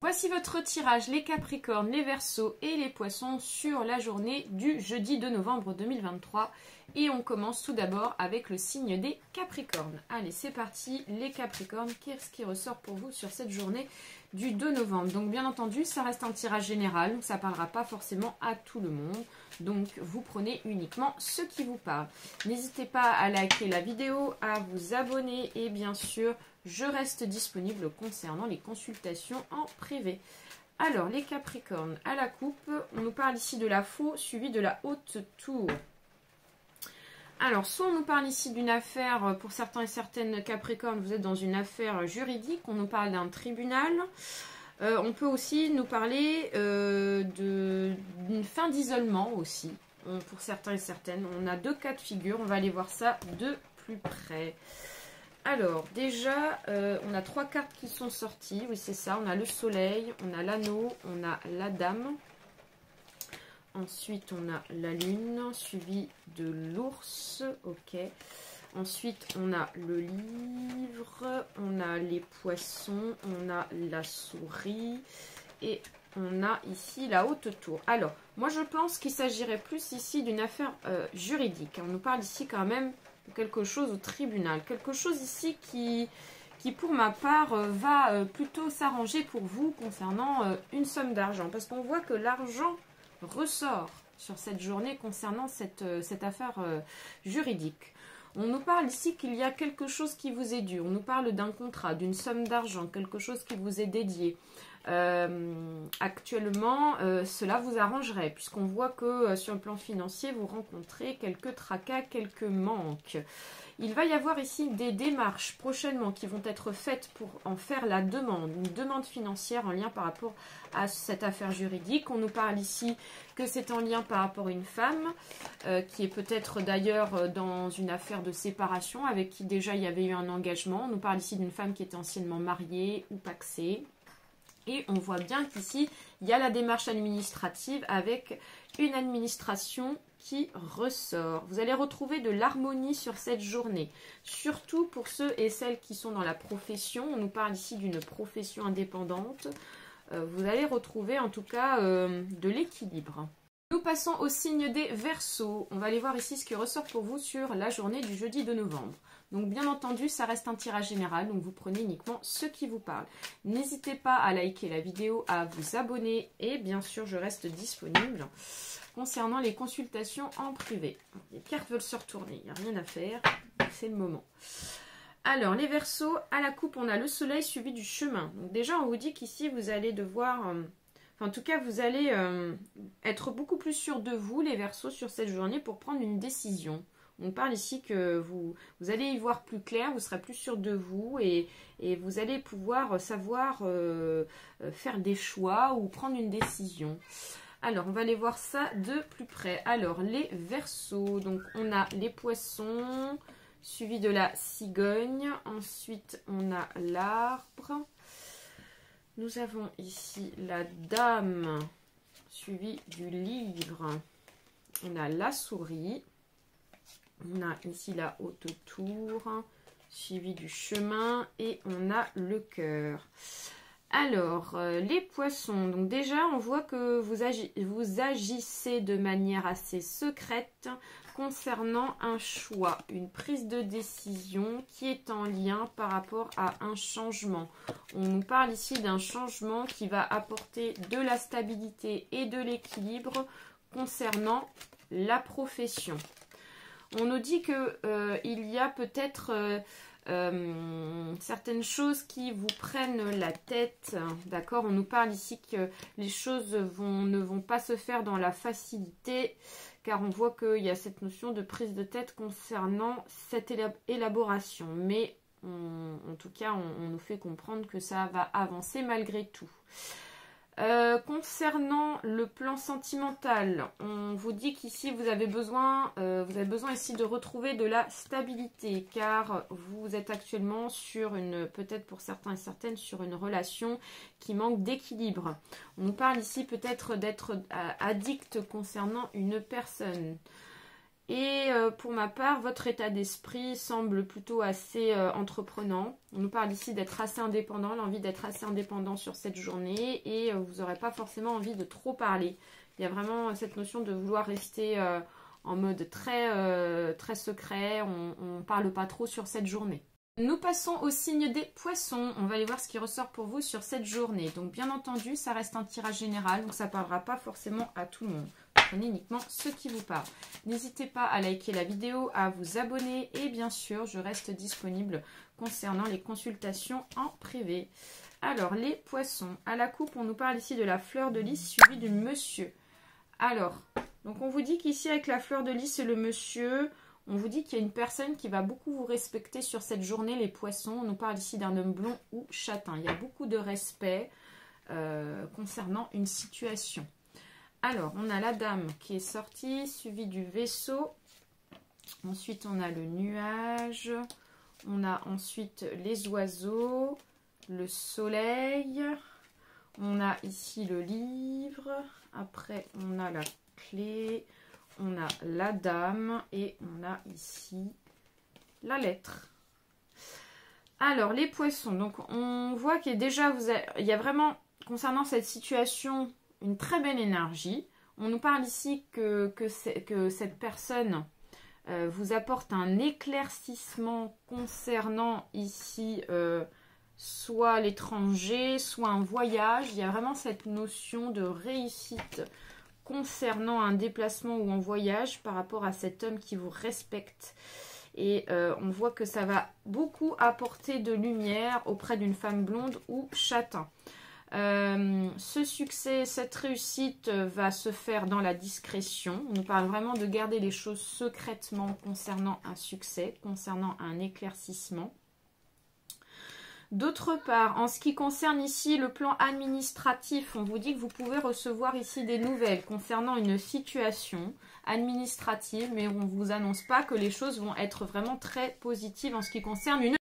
Voici votre tirage, les Capricornes, les Verseaux et les Poissons sur la journée du jeudi 2 novembre 2023. Et on commence tout d'abord avec le signe des Capricornes. Allez, c'est parti, les Capricornes, qu'est-ce qui ressort pour vous sur cette journée du 2 novembre? Donc bien entendu, ça reste un tirage général, donc ça ne parlera pas forcément à tout le monde. Donc vous prenez uniquement ce qui vous parle. N'hésitez pas à liker la vidéo, à vous abonner et bien sûr, je reste disponible concernant les consultations en privé. Alors, les Capricornes, à la coupe, on nous parle ici de la faux suivie de la haute tour. Alors, soit on nous parle ici d'une affaire, pour certains et certaines Capricornes, vous êtes dans une affaire juridique, on nous parle d'un tribunal. On peut aussi nous parler d'une fin d'isolement aussi, pour certains et certaines. On a deux cas de figure, on va aller voir ça de plus près. Alors, déjà, on a trois cartes qui sont sorties. Oui, c'est ça. On a le soleil, on a l'anneau, on a la dame. Ensuite, on a la lune, suivi de l'ours. Ok. Ensuite, on a le livre, on a les poissons, on a la souris et on a ici la haute tour. Alors, moi, je pense qu'il s'agirait plus ici d'une affaire juridique. On nous parle ici quand même quelque chose au tribunal, quelque chose ici qui pour ma part va plutôt s'arranger pour vous concernant une somme d'argent, parce qu'on voit que l'argent ressort sur cette journée concernant cette affaire juridique. On nous parle ici qu'il y a quelque chose qui vous est dû, on nous parle d'un contrat, d'une somme d'argent, quelque chose qui vous est dédié. Actuellement, cela vous arrangerait, puisqu'on voit que sur le plan financier, vous rencontrez quelques tracas, quelques manques. Il va y avoir ici des démarches prochainement qui vont être faites pour en faire la demande, une demande financière en lien par rapport à cette affaire juridique. On nous parle ici que c'est en lien par rapport à une femme qui est peut-être d'ailleurs dans une affaire de séparation avec qui déjà il y avait eu un engagement. On nous parle ici d'une femme qui était anciennement mariée ou pacsée. Et on voit bien qu'ici, il y a la démarche administrative avec une administration qui ressort. Vous allez retrouver de l'harmonie sur cette journée, surtout pour ceux et celles qui sont dans la profession. On nous parle ici d'une profession indépendante. Vous allez retrouver en tout cas de l'équilibre. Nous passons au signe des Verseaux. On va aller voir ici ce qui ressort pour vous sur la journée du jeudi 2 novembre. Donc bien entendu, ça reste un tirage général, donc vous prenez uniquement ce qui vous parle. N'hésitez pas à liker la vidéo, à vous abonner et bien sûr, je reste disponible concernant les consultations en privé. Les cartes veulent se retourner, il n'y a rien à faire, c'est le moment. Alors, les Verseaux, à la coupe, on a le soleil suivi du chemin. Donc déjà, on vous dit qu'ici, vous allez devoir... en tout cas, vous allez être beaucoup plus sûr de vous, les Verseaux, sur cette journée pour prendre une décision. On parle ici que vous allez y voir plus clair, vous serez plus sûr de vous et vous allez pouvoir savoir faire des choix ou prendre une décision. Alors, on va aller voir ça de plus près. Alors, les Verseaux, donc on a les poissons, suivi de la cigogne. Ensuite, on a l'arbre. Nous avons ici la dame, suivie du livre. On a la souris. On a ici la haute tour, suivie du chemin. Et on a le cœur. Alors, les poissons. Donc déjà, on voit que vous agissez de manière assez secrète concernant un choix, une prise de décision qui est en lien par rapport à un changement. On nous parle ici d'un changement qui va apporter de la stabilité et de l'équilibre concernant la profession. On nous dit que il y a peut-être certaines choses qui vous prennent la tête, d'accord. On nous parle ici que les choses ne vont pas se faire dans la facilité, car on voit qu'il y a cette notion de prise de tête concernant cette élaboration, mais en tout cas on nous fait comprendre que ça va avancer malgré tout. Concernant le plan sentimental, on vous dit qu'ici vous avez besoin ici de retrouver de la stabilité, car vous êtes actuellement sur peut-être pour certains et certaines, sur une relation qui manque d'équilibre. On nous parle ici peut-être d'être addict concernant une personne. Et pour ma part, votre état d'esprit semble plutôt assez entreprenant. On nous parle ici d'être assez indépendant, l'envie d'être assez indépendant sur cette journée. Et vous n'aurez pas forcément envie de trop parler. Il y a vraiment cette notion de vouloir rester en mode très secret. On ne parle pas trop sur cette journée. Nous passons au signe des poissons. On va aller voir ce qui ressort pour vous sur cette journée. Donc bien entendu, ça reste un tirage général, donc ça ne parlera pas forcément à tout le monde. Prenez uniquement ceux qui vous parlent. N'hésitez pas à liker la vidéo, à vous abonner et bien sûr, je reste disponible concernant les consultations en privé. Alors, les poissons. À la coupe, on nous parle ici de la fleur de lys suivie du monsieur. Alors, donc on vous dit qu'ici avec la fleur de lys et le monsieur... On vous dit qu'il y a une personne qui va beaucoup vous respecter sur cette journée, les poissons. On nous parle ici d'un homme blond ou châtain. Il y a beaucoup de respect concernant une situation. Alors, on a la dame qui est sortie, suivie du vaisseau. Ensuite, on a le nuage. On a ensuite les oiseaux, le soleil. On a ici le livre. Après, on a la clé. On a la dame et on a ici la lettre. Alors, les poissons. Donc, on voit qu'il y a déjà, il y a vraiment, concernant cette situation, une très belle énergie. On nous parle ici que cette personne vous apporte un éclaircissement concernant ici soit l'étranger, soit un voyage. Il y a vraiment cette notion de réussite concernant un déplacement ou un voyage par rapport à cet homme qui vous respecte. Et on voit que ça va beaucoup apporter de lumière auprès d'une femme blonde ou châtain. Ce succès, cette réussite va se faire dans la discrétion. On nous parle vraiment de garder les choses secrètement concernant un succès, concernant un éclaircissement. D'autre part, en ce qui concerne ici le plan administratif, on vous dit que vous pouvez recevoir ici des nouvelles concernant une situation administrative, mais on ne vous annonce pas que les choses vont être vraiment très positives en ce qui concerne une